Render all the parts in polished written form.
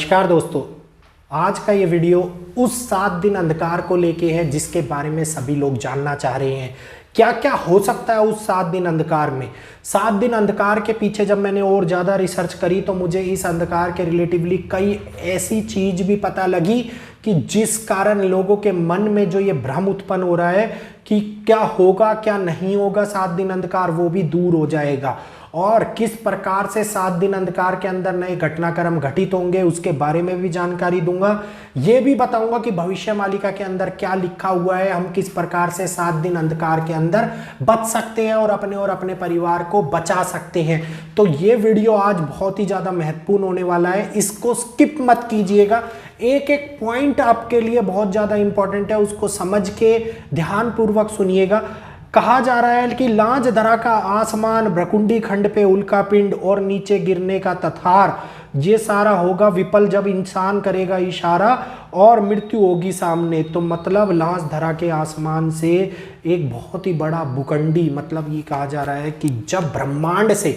नमस्कार दोस्तों, आज का ये वीडियो उस 7 दिन अंधकार को लेके है जिसके बारे में सभी लोग जानना चाह रहे हैं। क्या क्या हो सकता है उस 7 दिन अंधकार में। 7 दिन अंधकार के पीछे जब मैंने और ज़्यादा रिसर्च करी तो मुझे इस अंधकार के रिलेटिवली कई ऐसी चीज भी पता लगी कि जिस कारण लोगों के मन में जो ये भ्रम उत्पन्न हो रहा है कि क्या होगा क्या नहीं होगा 7 दिन अंधकार, वो भी दूर हो जाएगा। और किस प्रकार से 7 दिन अंधकार के अंदर नए घटनाक्रम घटित होंगे उसके बारे में भी जानकारी दूंगा। ये भी बताऊंगा कि भविष्य मालिका के अंदर क्या लिखा हुआ है, हम किस प्रकार से 7 दिन अंधकार के अंदर बच सकते हैं और अपने परिवार को बचा सकते हैं। तो ये वीडियो आज बहुत ही ज्यादा महत्वपूर्ण होने वाला है, इसको स्किप मत कीजिएगा। एक एक पॉइंट आपके लिए बहुत ज्यादा इंपॉर्टेंट है, उसको समझ के ध्यानपूर्वक सुनिएगा। कहा जा रहा है कि लांच धरा का आसमान, भ्रकुंडी खंड पे उल्का पिंड और नीचे गिरने का तथार, ये सारा होगा विफल जब इंसान करेगा इशारा और मृत्यु होगी सामने। तो मतलब लांच धरा के आसमान से एक बहुत ही बड़ा भूखंडी, मतलब ये कहा जा रहा है कि जब ब्रह्मांड से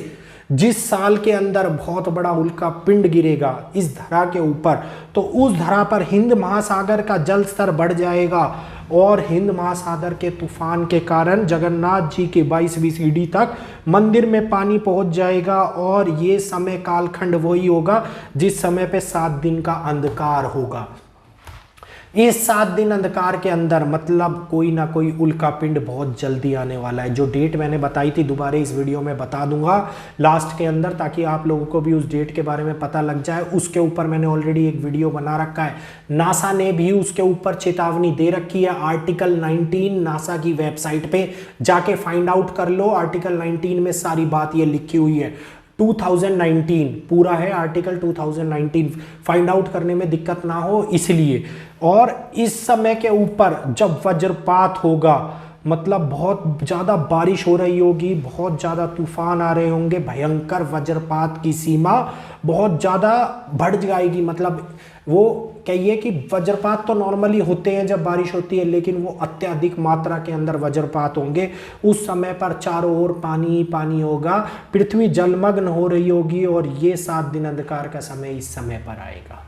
जिस साल के अंदर बहुत बड़ा उल्का पिंड गिरेगा इस धरा के ऊपर, तो उस धरा पर हिंद महासागर का जल स्तर बढ़ जाएगा और हिंद महासागर के तूफान के कारण जगन्नाथ जी के 22वीं सीढ़ी तक मंदिर में पानी पहुंच जाएगा। और ये समय कालखंड वही होगा जिस समय पे 7 दिन का अंधकार होगा। इस 7 दिन अंधकार के अंदर मतलब कोई ना कोई उल्का पिंड बहुत जल्दी आने वाला है। जो डेट मैंने बताई थी दोबारा इस वीडियो में बता दूंगा लास्ट के अंदर, ताकि आप लोगों को भी उस डेट के बारे में पता लग जाए। उसके ऊपर मैंने ऑलरेडी एक वीडियो बना रखा है, नासा ने भी उसके ऊपर चेतावनी दे रखी है। आर्टिकल 19 नासा की वेबसाइट पे जाके फाइंड आउट कर लो। आर्टिकल 19 में सारी बात ये लिखी हुई है। 2019 पूरा है आर्टिकल 2019, फाइंड आउट करने में दिक्कत ना हो इसलिए। और इस समय के ऊपर जब वज्रपात होगा, मतलब बहुत ज़्यादा बारिश हो रही होगी, बहुत ज़्यादा तूफान आ रहे होंगे, भयंकर वज्रपात की सीमा बहुत ज़्यादा बढ़ जाएगी। मतलब वो कहिए कि वज्रपात तो नॉर्मली होते हैं जब बारिश होती है, लेकिन वो अत्यधिक मात्रा के अंदर वज्रपात होंगे। उस समय पर चारों ओर पानी ही पानी होगा, पृथ्वी जलमग्न हो रही होगी और ये 7 दिन अंधकार का समय इस समय पर आएगा।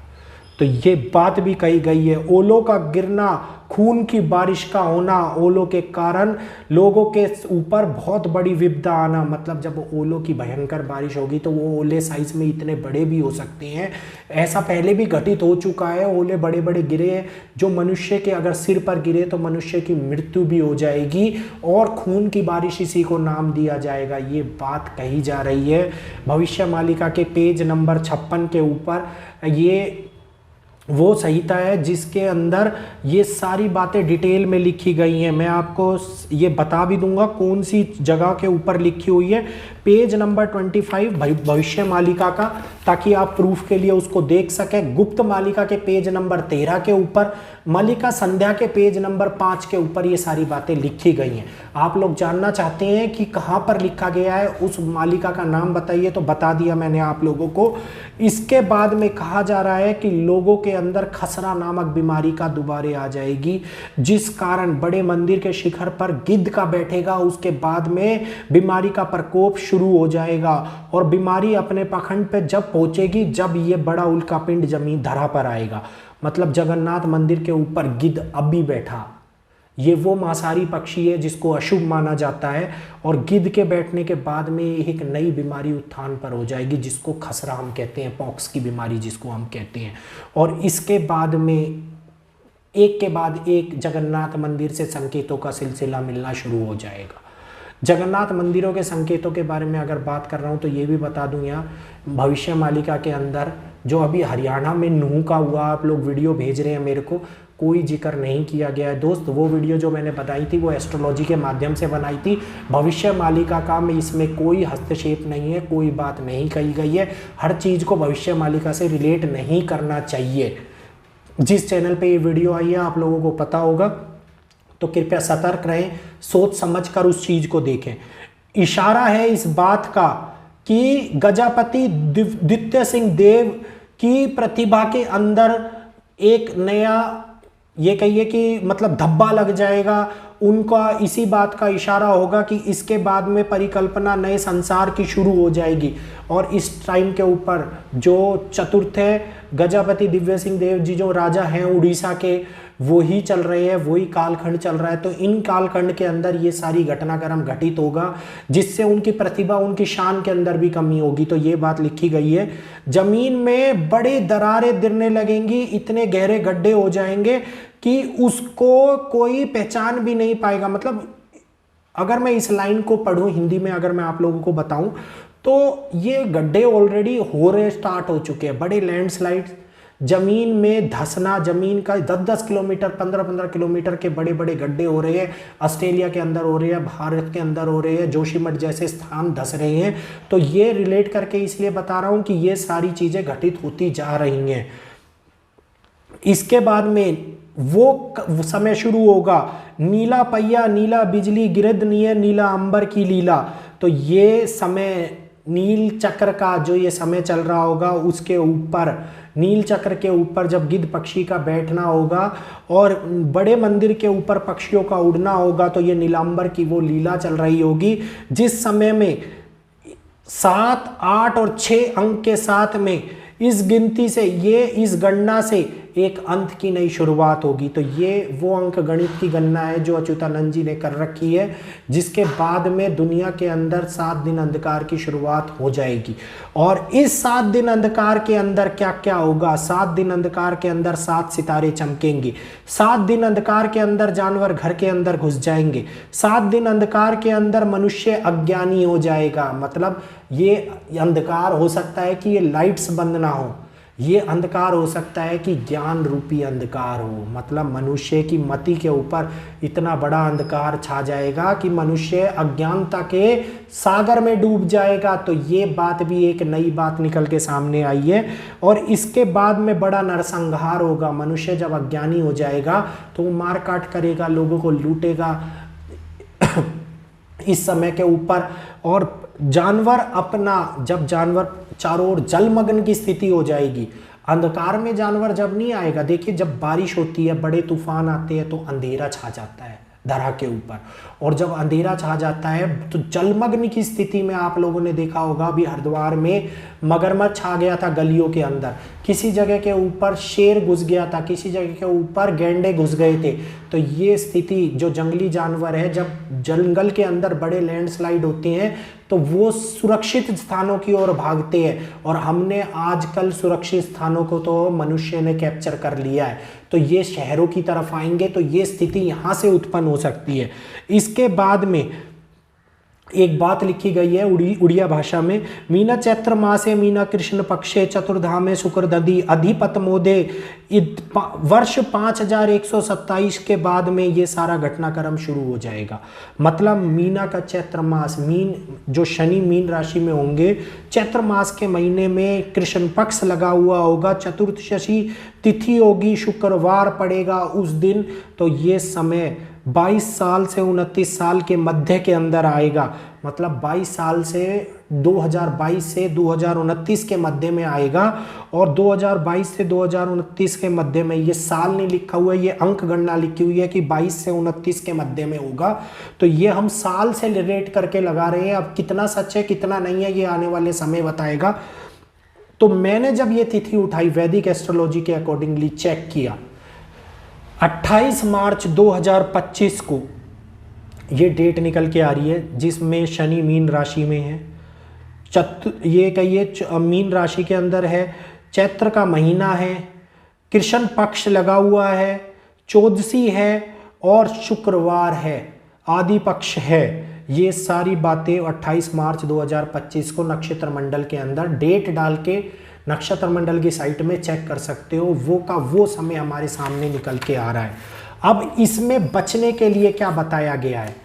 तो ये बात भी कही गई है। ओलों का गिरना, खून की बारिश का होना, ओलों के कारण लोगों के ऊपर बहुत बड़ी विपदा आना। मतलब जब ओलों की भयंकर बारिश होगी तो वो ओले साइज में इतने बड़े भी हो सकते हैं। ऐसा पहले भी घटित हो चुका है, ओले बड़े बड़े गिरे जो मनुष्य के अगर सिर पर गिरे तो मनुष्य की मृत्यु भी हो जाएगी और खून की बारिश इसी को नाम दिया जाएगा। ये बात कही जा रही है भविष्य मालिका के पेज नंबर 56 के ऊपर। ये वो संहिता है जिसके अंदर ये सारी बातें डिटेल में लिखी गई हैं। मैं आपको ये बता भी दूंगा कौन सी जगह के ऊपर लिखी हुई है। पेज नंबर 25 भविष्य मालिका का, ताकि आप प्रूफ के लिए उसको देख सकें। गुप्त मालिका के पेज नंबर 13 के ऊपर, मालिका संध्या के पेज नंबर 5 के ऊपर ये सारी बातें लिखी गई हैं। आप लोग जानना चाहते हैं कि कहाँ पर लिखा गया है, उस मालिका का नाम बताइए, तो बता दिया मैंने आप लोगों को। इसके बाद में कहा जा रहा है कि लोगों के अंदर खसरा नामक बीमारी का दोबारे आ जाएगी, जिस कारण बड़े मंदिर के शिखर पर गिद्ध का बैठेगा। उसके बाद में बीमारी का प्रकोप शुरू हो जाएगा और बीमारी अपने पखंड पे जब पहुंचेगी जब ये बड़ा उल्का पिंड जमीन धरा पर आएगा। मतलब जगन्नाथ मंदिर के ऊपर गिद्ध अब भी बैठा, ये वो मांसाहारी पक्षी है जिसको अशुभ माना जाता है। और गिद्ध के बैठने के बाद में एक नई बीमारी उत्थान पर हो जाएगी जिसको खसरा हम कहते हैं, पॉक्स की बीमारी जिसको हम कहते हैं। और इसके बाद में एक के बाद एक जगन्नाथ मंदिर से संकेतों का सिलसिला मिलना शुरू हो जाएगा। जगन्नाथ मंदिरों के संकेतों के बारे में अगर बात कर रहा हूँ तो ये भी बता दूं, यहाँ भविष्य मालिका के अंदर जो अभी हरियाणा में नूह का हुआ, आप लोग वीडियो भेज रहे हैं मेरे को, कोई जिक्र नहीं किया गया है दोस्त। वो वीडियो जो मैंने बताई थी वो एस्ट्रोलॉजी के माध्यम से बनाई थी। भविष्य मालिका का में इसमें कोई हस्तक्षेप नहीं है, कोई बात नहीं कही गई है। हर चीज़ को भविष्य मालिका से रिलेट नहीं करना चाहिए। जिस चैनल पे ये वीडियो आई है आप लोगों को पता होगा, तो कृपया सतर्क रहें, सोच समझ कर उस चीज़ को देखें। इशारा है इस बात का कि गजापति द्वितीय सिंह देव की प्रतिभा के अंदर एक नया, ये कहिए कि मतलब धब्बा लग जाएगा उनका इसी बात का इशारा होगा कि इसके बाद में परिकल्पना नए संसार की शुरू हो जाएगी। और इस टाइम के ऊपर जो चतुर्थ है गजापति दिव्य सिंह देव जी जो राजा हैं उड़ीसा के, वो ही चल रहे हैं, वही कालखंड चल रहा है। तो इन कालखंड के अंदर ये सारी घटनाक्रम घटित होगा, जिससे उनकी प्रतिभा, उनकी शान के अंदर भी कमी होगी। तो ये बात लिखी गई है। जमीन में बड़े दरारें गिरने लगेंगी, इतने गहरे गड्ढे हो जाएंगे कि उसको कोई पहचान भी नहीं पाएगा। मतलब अगर मैं इस लाइन को पढ़ूं हिंदी में, अगर मैं आप लोगों को बताऊं, तो ये गड्ढे ऑलरेडी हो रहे, स्टार्ट हो चुके हैं। बड़े लैंडस्लाइड, जमीन में धंसना, जमीन का 10-10 किलोमीटर, 15-15 किलोमीटर के बड़े बड़े गड्ढे हो रहे हैं। ऑस्ट्रेलिया के अंदर हो रहे हैं, भारत के अंदर हो रहे हैं, जोशीमठ जैसे स्थान धंस रहे हैं। तो ये रिलेट करके इसलिए बता रहा हूं कि ये सारी चीजें घटित होती जा रही हैं। इसके बाद में वो समय शुरू होगा, नीला पहिया नीला बिजली गिरद निये नीला अंबर की लीला। तो ये समय नील चक्र का जो ये समय चल रहा होगा, उसके ऊपर नील चक्र के ऊपर जब गिद्ध पक्षी का बैठना होगा और बड़े मंदिर के ऊपर पक्षियों का उड़ना होगा, तो ये नीलांबर की वो लीला चल रही होगी, जिस समय में 7, 8 और 6 अंक के साथ में इस गिनती से, ये इस गणना से एक अंत की नई शुरुआत होगी। तो ये वो अंक गणित की गणना है जो अच्युतानंद जी ने कर रखी है, जिसके बाद में दुनिया के अंदर 7 दिन अंधकार की शुरुआत हो जाएगी। और इस 7 दिन अंधकार के अंदर क्या क्या होगा? 7 दिन अंधकार के अंदर 7 सितारे चमकेंगे। 7 दिन अंधकार के अंदर जानवर घर के अंदर घुस जाएंगे। 7 दिन अंधकार के अंदर मनुष्य अज्ञानी हो जाएगा। मतलब ये अंधकार हो सकता है कि ये लाइट्स बंद ना हो, ये अंधकार हो सकता है कि ज्ञान रूपी अंधकार हो। मतलब मनुष्य की मति के ऊपर इतना बड़ा अंधकार छा जाएगा कि मनुष्य अज्ञानता के सागर में डूब जाएगा। तो ये बात भी एक नई बात निकल के सामने आई है। और इसके बाद में बड़ा नरसंहार होगा। मनुष्य जब अज्ञानी हो जाएगा तो वो मार काट करेगा, लोगों को लूटेगा इस समय के ऊपर। और जानवर अपना, जब जानवर चारों ओर जलमग्न की स्थिति हो जाएगी, अंधकार में जानवर जब नहीं आएगा। देखिए जब बारिश होती है, बड़े तूफान आते हैं, तो अंधेरा छा जाता है धरा के ऊपर। और जब अंधेरा छा जाता है तो जलमग्न की स्थिति में आप लोगों ने देखा होगा, अभी हरिद्वार में मगरमच्छ छा गया था गलियों के अंदर, किसी जगह के ऊपर शेर घुस गया था, किसी जगह के ऊपर गैंडे घुस गए थे। तो ये स्थिति, जो जंगली जानवर है, जब जंगल के अंदर बड़े लैंडस्लाइड होते हैं तो वो सुरक्षित स्थानों की ओर भागते हैं। और हमने आजकल सुरक्षित स्थानों को तो मनुष्य ने कैप्चर कर लिया है। तो ये शहरों की तरफ आएंगे, तो ये स्थिति यहाँ से उत्पन्न हो सकती है। इसके बाद में एक बात लिखी गई है उड़िया भाषा में, मीना चैत्र मासे मीना कृष्ण पक्षे चतुर्धामे शुक्र दधि अधिपत मोदे। वर्ष 5127 के बाद में ये सारा घटनाक्रम शुरू हो जाएगा। मतलब मीना का चैत्र मास, मीन जो शनि मीन राशि में होंगे, चैत्र मास के महीने में कृष्ण पक्ष लगा हुआ होगा, चतुर्दशी तिथि होगी, शुक्रवार पड़ेगा उस दिन। तो ये समय 22 साल से 29 साल के मध्य के अंदर आएगा। मतलब 22 साल से 2022 से 2029 के मध्य में आएगा। और 2022 से 2029 के मध्य में, ये साल नहीं लिखा हुआ है, ये अंक गणना लिखी हुई है कि 22 से 29 के मध्य में होगा। तो ये हम साल से रिलेट करके लगा रहे हैं। अब कितना सच है कितना नहीं है ये आने वाले समय बताएगा। तो मैंने जब ये तिथि उठाई, वैदिक एस्ट्रोलॉजी के अकॉर्डिंगली चेक किया, 28 मार्च 2025 को ये डेट निकल के आ रही है, जिसमें शनि मीन राशि में है। ये कहिए मीन राशि के अंदर है, चैत्र का महीना है, कृष्ण पक्ष लगा हुआ है, चौदसी है और शुक्रवार है, आदि पक्ष है। ये सारी बातें 28 मार्च 2025 को नक्षत्र मंडल के अंदर डेट डाल के नक्षत्र मंडल की साइट में चेक कर सकते हो। वो का वो समय हमारे सामने निकल के आ रहा है। अब इसमें बचने के लिए क्या बताया गया है?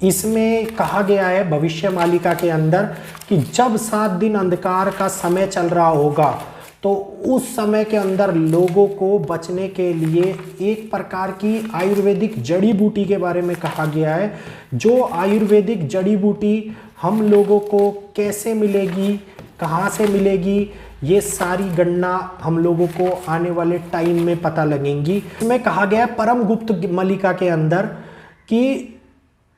इसमें कहा गया है भविष्य मालिका के अंदर कि जब 7 दिन अंधकार का समय चल रहा होगा, तो उस समय के अंदर लोगों को बचने के लिए एक प्रकार की आयुर्वेदिक जड़ी बूटी के बारे में कहा गया है। जो आयुर्वेदिक जड़ी बूटी हम लोगों को कैसे मिलेगी, कहाँ से मिलेगी, ये सारी गणना हम लोगों को आने वाले टाइम में पता लगेंगी। इसमें कहा गया परम गुप्त मलिका के अंदर कि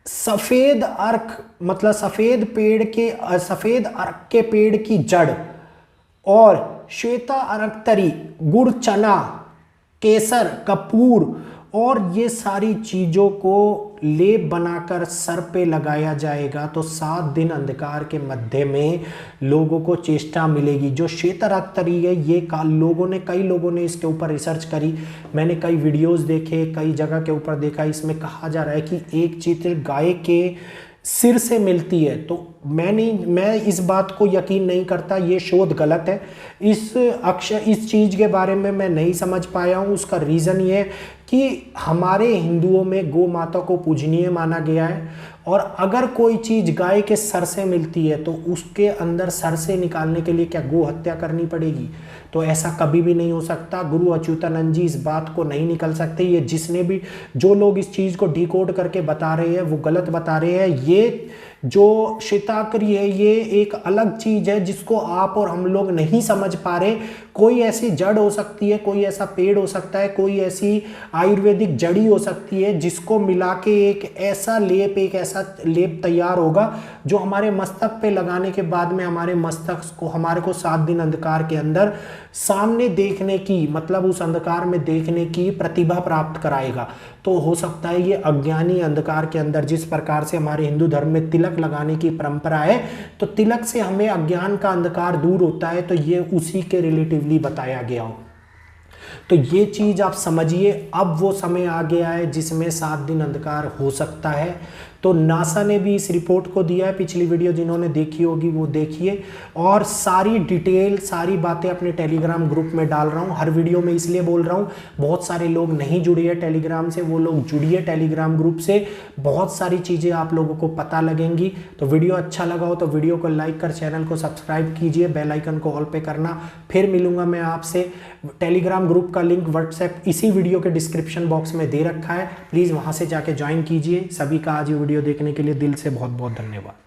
सफेद अर्क मतलब सफेद अर्क के पेड़ की जड़ और श्वेता अर्कतरी, गुड़, चना, केसर, कपूर और ये सारी चीजों को लेप बनाकर सर पे लगाया जाएगा तो 7 दिन अंधकार के मध्य में लोगों को चेष्टा मिलेगी। जो श्वेता अर्कतरी है ये कई लोगों ने इसके ऊपर रिसर्च करी, मैंने कई वीडियोस देखे, कई जगह के ऊपर देखा। इसमें कहा जा रहा है कि एक चित्र गाय के सिर से मिलती है, तो मैं इस बात को यकीन नहीं करता, ये शोध गलत है। इस चीज़ के बारे में मैं नहीं समझ पाया हूँ। उसका रीज़न ये है कि हमारे हिंदुओं में गौ माता को पूजनीय माना गया है और अगर कोई चीज़ गाय के सर से मिलती है तो उसके अंदर सर से निकालने के लिए क्या गो हत्या करनी पड़ेगी? तो ऐसा कभी भी नहीं हो सकता। गुरु अच्युतानंद जी इस बात को नहीं निकल सकते। ये जो लोग इस चीज़ को डिकोड करके बता रहे हैं वो गलत बता रहे हैं। ये जो श्वेतार्कतरी है ये एक अलग चीज़ है जिसको आप और हम लोग नहीं समझ पा रहे। कोई ऐसी जड़ हो सकती है, कोई ऐसा पेड़ हो सकता है, कोई ऐसी आयुर्वेदिक जड़ी हो सकती है जिसको मिला के एक ऐसा लेप तैयार होगा जो हमारे मस्तक पे लगाने के बाद में हमारे को 7 दिन अंधकार के अंदर सामने देखने की मतलब उस अंधकार में देखने की प्रतिभा प्राप्त कराएगा। तो हो सकता है ये अज्ञानी अंधकार के अंदर, जिस प्रकार से हमारे हिंदू धर्म में तिलक लगाने की परंपरा है तो तिलक से हमें अज्ञान का अंधकार दूर होता है, तो ये उसी के रिलेटिवली बताया गया हो। तो ये चीज आप समझिए। अब वो समय आ गया है जिसमें 7 दिन अंधकार हो सकता है। तो नासा ने भी इस रिपोर्ट को दिया है, पिछली वीडियो जिन्होंने देखी होगी वो देखिए, और सारी डिटेल सारी बातें अपने टेलीग्राम ग्रुप में डाल रहा हूँ। हर वीडियो में इसलिए बोल रहा हूँ, बहुत सारे लोग नहीं जुड़े हैं टेलीग्राम से, वो लोग जुड़िए टेलीग्राम ग्रुप से, बहुत सारी चीज़ें आप लोगों को पता लगेंगी। तो वीडियो अच्छा लगा हो तो वीडियो को लाइक कर चैनल को सब्सक्राइब कीजिए, बेल आइकन को ऑल पे करना। फिर मिलूंगा मैं आपसे। टेलीग्राम ग्रुप का लिंक व्हाट्सएप इसी वीडियो के डिस्क्रिप्शन बॉक्स में दे रखा है, प्लीज़ वहाँ से जाके ज्वाइन कीजिए। सभी का आज वीडियो देखने के लिए दिल से बहुत बहुत धन्यवाद।